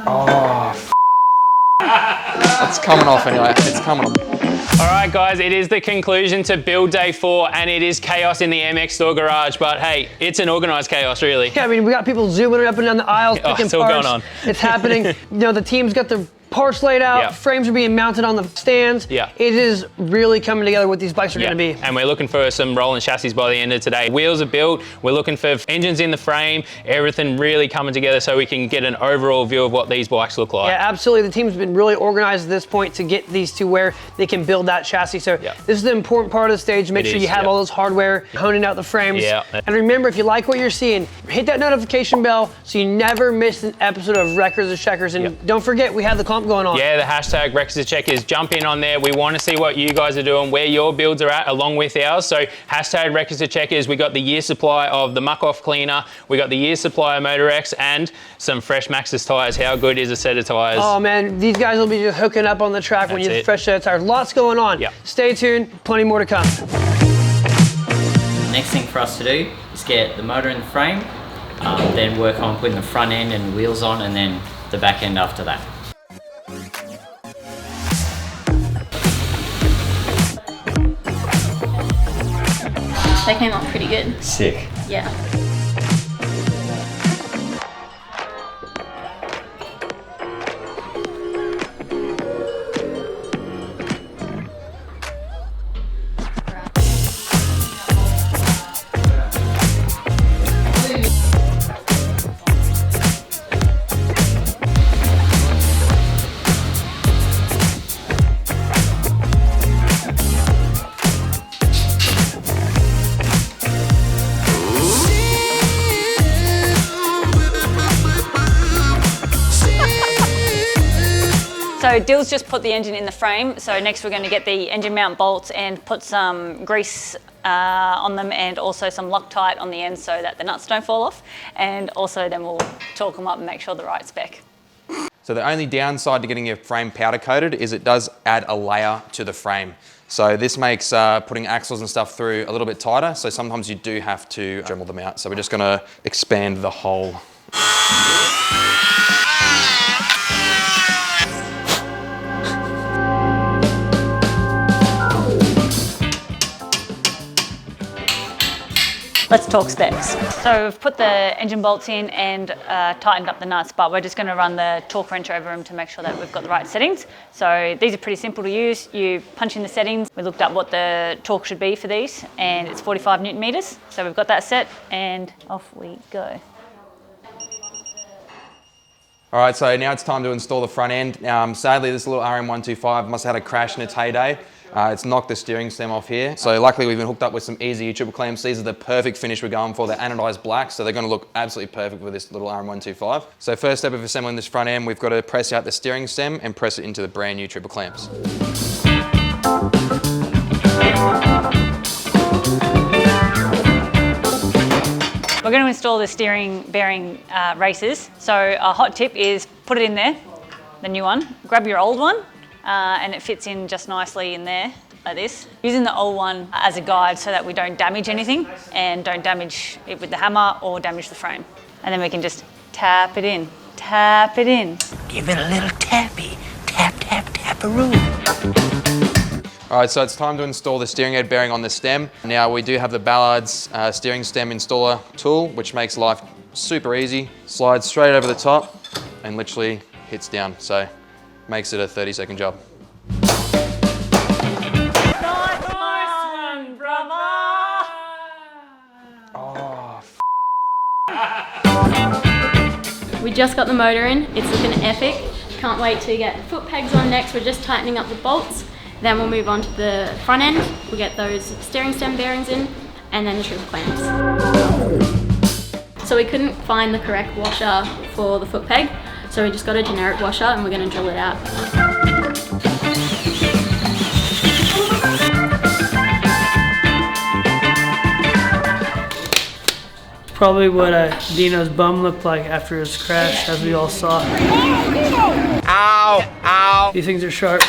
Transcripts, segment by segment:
Oh, it's coming off anyway. It's coming off. All right, guys, it is the conclusion to build day 4, and it is chaos in the MXstore garage, but hey, it's an organized chaos, really. Yeah, I mean, we got people zooming up and down the aisles, picking it's all parts. going on. It's happening. You know, the team's got their parts laid out, Yep. frames are being mounted on the stands. Yeah. It is really coming together what these bikes are gonna be. And we're looking for some rolling chassis by the end of today. Wheels are built, we're looking for engines in the frame, everything really coming together so we can get an overall view of what these bikes look like. Yeah, absolutely. The team's been really organized at this point to get these to where they can build that chassis. So this is the important part of the stage. Make sure you have all those hardware, honing out the frames. Yeah. And remember, if you like what you're seeing, hit that notification bell so you never miss an episode of Wreckers and Checkers. And don't forget, we have the comp going on. Yeah, the hashtag Wreckers and Checkers. Jump in on there. We want to see what you guys are doing, where your builds are at, along with ours. So hashtag Wreckers and Checkers. We got the year supply of the muck off cleaner. We got the year supply of Motor X and some fresh Maxxis tires. How good is a set of tires? Oh man, these guys will be just hooking up on the track when you get fresh set of tires. Lots going on. Stay tuned, plenty more to come. Next thing for us to do is get the motor in the frame, then work on putting the front end and wheels on, and then the back end after that. They came out pretty good. Sick. Yeah. So Dill's just put the engine in the frame. So next we're going to get the engine mount bolts and put some grease on them, and also some Loctite on the end so that the nuts don't fall off. And also then we'll torque them up and make sure they're right spec. So the only downside to getting your frame powder coated is it does add a layer to the frame. So this makes putting axles and stuff through a little bit tighter. So sometimes you do have to Dremel them out. So we're just gonna expand the hole. Let's talk specs. So we've put the engine bolts in and tightened up the nuts, but we're just going to run the torque wrench over them to make sure that we've got the right settings. So these are pretty simple to use. You punch in the settings. We looked up what the torque should be for these, and it's 45 Newton meters. So we've got that set, and off we go. All right, so now it's time to install the front end. Sadly, this little RM125 must have had a crash in its heyday. It's knocked the steering stem off here. So luckily we've been hooked up with some easy triple clamps. These are the perfect finish we're going for. They're anodized black, so they're gonna look absolutely perfect with this little RM125. So first step of assembling this front end, we've got to press out the steering stem and press it into the brand new triple clamps. We're going to install the steering bearing races. So a hot tip is put it in there, the new one. Grab your old one, and it fits in just nicely in there, like this. Using the old one as a guide so that we don't damage anything and don't damage it with the hammer or damage the frame. And then we can just tap it in, tap it in. Give it a little tappy, tap, tap, tap-a-roo. All right, so it's time to install the steering head bearing on the stem. Now we do have the Ballard's steering stem installer tool, which makes life super easy. Slides straight over the top and literally hits down. So makes it a 30-second job. Nice one, brother! Oh, We just got the motor in. It's looking epic. Can't wait to get foot pegs on next. We're just tightening up the bolts. Then we'll move on to the front end. We'll get those steering stem bearings in, and then the triple clamps. So we couldn't find the correct washer for the foot peg, so we just got a generic washer and we're going to drill it out. Probably what Dino's bum looked like after his crash, as we all saw. Ow, ow. These things are sharp.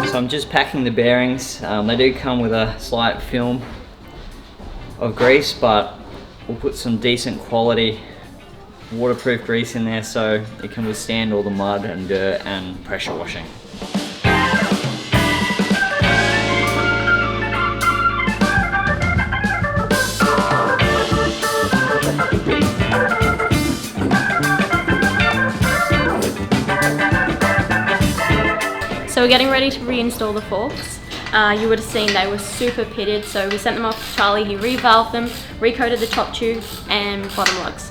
So I'm just packing the bearings. They do come with a slight film of grease, but we'll put some decent quality waterproof grease in there so it can withstand all the mud and dirt and pressure washing. So we're getting ready to reinstall the forks. You would have seen they were super pitted, so we sent them off to Charlie. He revalved them, recoated the top tube and bottom lugs.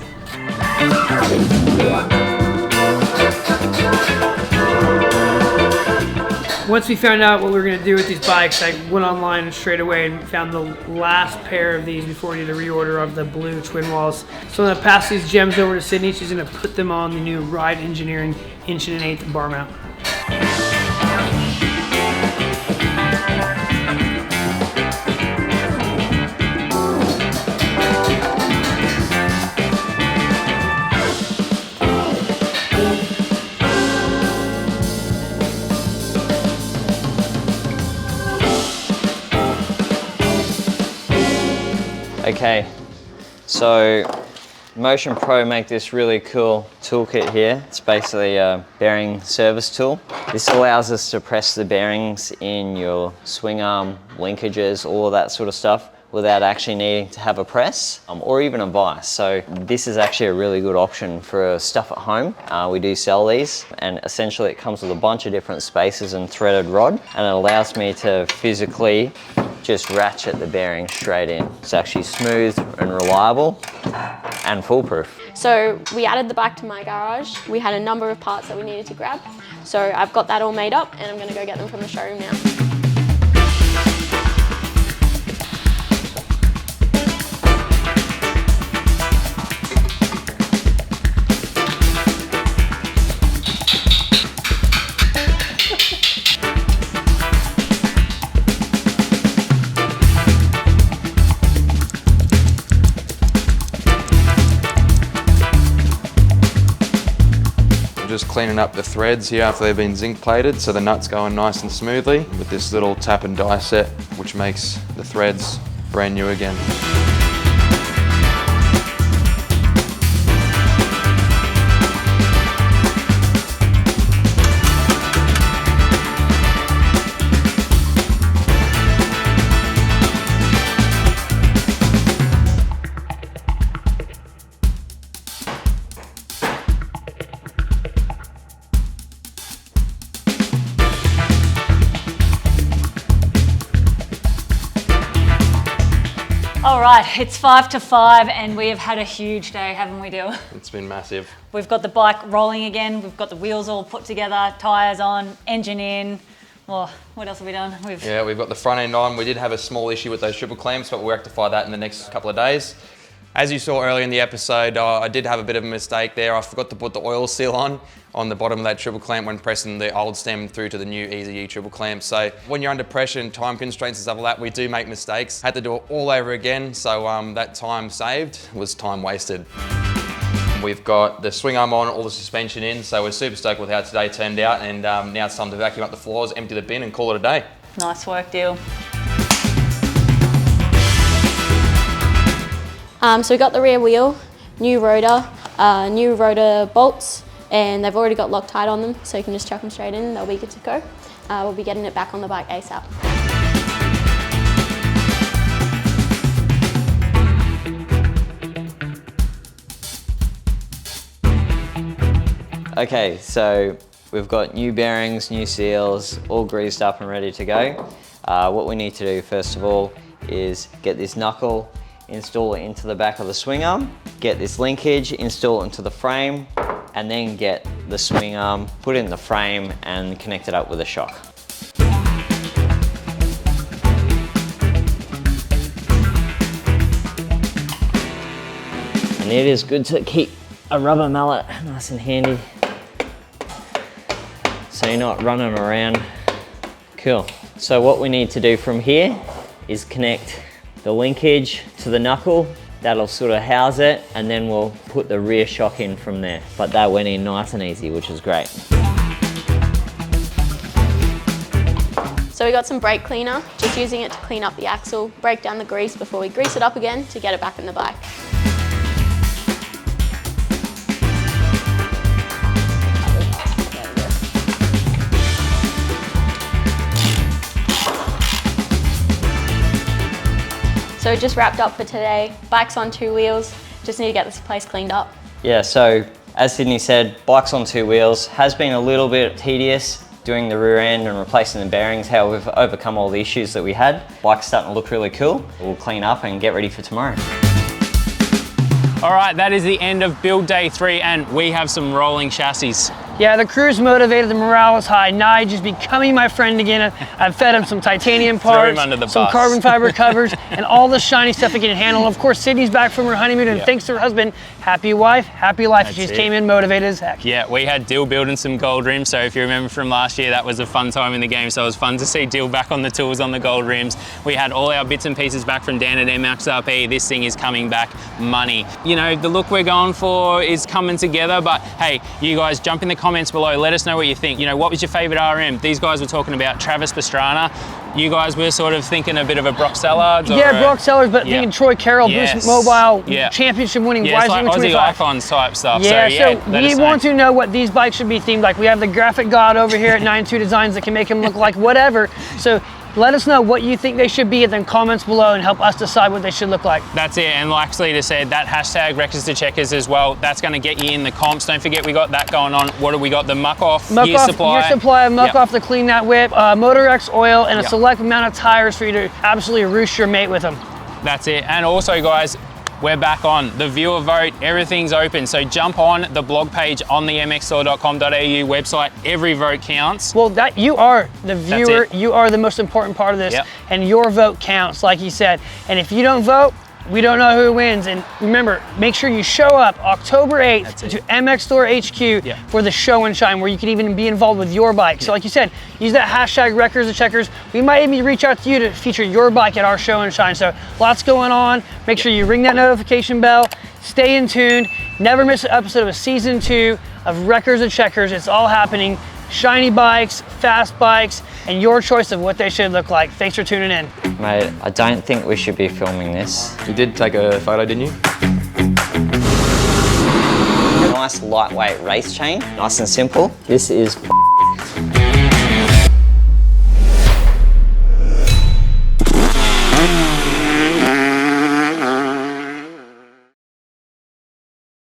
Once we found out what we were going to do with these bikes, I went online straight away and found the last pair of these before we did a reorder of the blue twin walls. So I'm going to pass these gems over to Sydney. She's going to put them on the new Ride Engineering 1 1/8" bar mount. Okay, so Motion Pro make this really cool toolkit here. It's basically a bearing service tool. This allows us to press the bearings in your swing arm, linkages, all of that sort of stuff without actually needing to have a press or even a vise. So this is actually a really good option for stuff at home. We do sell these, and essentially it comes with a bunch of different spaces and threaded rod, and it allows me to physically just ratchet the bearing straight in. It's actually smooth and reliable and foolproof. So we added the bike to my garage. We had a number of parts that we needed to grab. So I've got that all made up and I'm gonna go get them from the showroom now. Just cleaning up the threads here after they've been zinc plated so the nut's going nice and smoothly with this little tap and die set, which makes the threads brand new again. All right, it's 5 to 5 and we have had a huge day, haven't we, Dill? It's been massive. We've got the bike rolling again, we've got the wheels all put together, tyres on, engine in. Well, what else have we done? We've got the front end on. We did have a small issue with those triple clamps, but we'll rectify that in the next couple of days. As you saw earlier in the episode, I did have a bit of a mistake there. I forgot to put the oil seal on the bottom of that triple clamp when pressing the old stem through to the new EasyE triple clamp. So when you're under pressure and time constraints and stuff like that, we do make mistakes. Had to do it all over again, so that time saved was time wasted. We've got the swing arm on, all the suspension in, so we're super stoked with how today turned out, and now it's time to vacuum up the floors, empty the bin and call it a day. Nice work, Dill. So we got the rear wheel, new rotor bolts, and they've already got Loctite on them, so you can just chuck them straight in, they'll be good to go. We'll be getting it back on the bike ASAP. Okay, so we've got new bearings, new seals, all greased up and ready to go. What we need to do first of all is get this knuckle, install it into the back of the swing arm, get this linkage, install it into the frame, and then get the swing arm, put it in the frame and connect it up with a shock. And it is good to keep a rubber mallet nice and handy so you're not running around. Cool. So what we need to do from here is connect the linkage to the knuckle. That'll sort of house it, and then we'll put the rear shock in from there. But that went in nice and easy, which is great. So we got some brake cleaner, just using it to clean up the axle, break down the grease before we grease it up again to get it back in the bike. So just wrapped up for today. Bikes on 2 wheels. Just need to get this place cleaned up. Yeah, so as Sydney said, bikes on 2 wheels has been a little bit tedious doing the rear end and replacing the bearings. How we've overcome all the issues that we had. Bike's starting to look really cool. We'll clean up and get ready for tomorrow. All right, that is the end of build day 3, and we have some rolling chassis. Yeah, the crew's motivated, the morale is high. Nige is becoming my friend again. I've fed him some titanium parts, him under the some bus. carbon fiber covers, and all the shiny stuff he can handle. Of course, Sydney's back from her honeymoon, and thanks to her husband, happy wife, happy life. She just came in motivated as heck. Yeah, we had Dill building some gold rims, so if you remember from last year, that was a fun time in the game, so it was fun to see Dill back on the tools on the gold rims. We had all our bits and pieces back from Dan at MXRP. This thing is coming back money. You know, the look we're going for is coming together, but hey, you guys jump in the comments below, let us know what you think. You know, what was your favorite RM? These guys were talking about Travis Pastrana. You guys were sort of thinking a bit of a Brock Sellards? Yeah, Brock Sellards, but thinking Troy Carroll, Boost Mobile, championship winning, yeah, it's like Aussie 25. icons type stuff. Yeah, so we want to know what these bikes should be themed like. We have the graphic god over here at 92 Designs that can make them look like whatever. So let us know what you think they should be in the comments below and help us decide what they should look like. That's it, and like Sleater said, that hashtag Records to Checkers as well, that's gonna get you in the comps. Don't forget we got that going on. What do we got? The Muck Off year supply. Year supply of Muck Off to clean that whip, Motor X oil, and a select amount of tires for you to absolutely roost your mate with them. That's it, and also guys, we're back on the viewer vote. Everything's open, so jump on the blog page on the mxstore.com.au website. Every vote counts. Well, that you are the viewer, you are the most important part of this, and your vote counts, like he said. And if you don't vote, we don't know who wins. And remember, make sure you show up October 8th to MXstore HQ for the show and shine, where you can even be involved with your bike. So like you said, use that hashtag Records to Checkers. We might even reach out to you to feature your bike at our show and shine. So lots going on. Make sure you ring that notification bell. Stay in tune. Never miss an episode of season 2 of Records to Checkers. It's all happening. Shiny bikes, fast bikes, and your choice of what they should look like. Thanks for tuning in. Mate, I don't think we should be filming this. You did take a photo, didn't you? Nice lightweight race chain, nice and simple. This is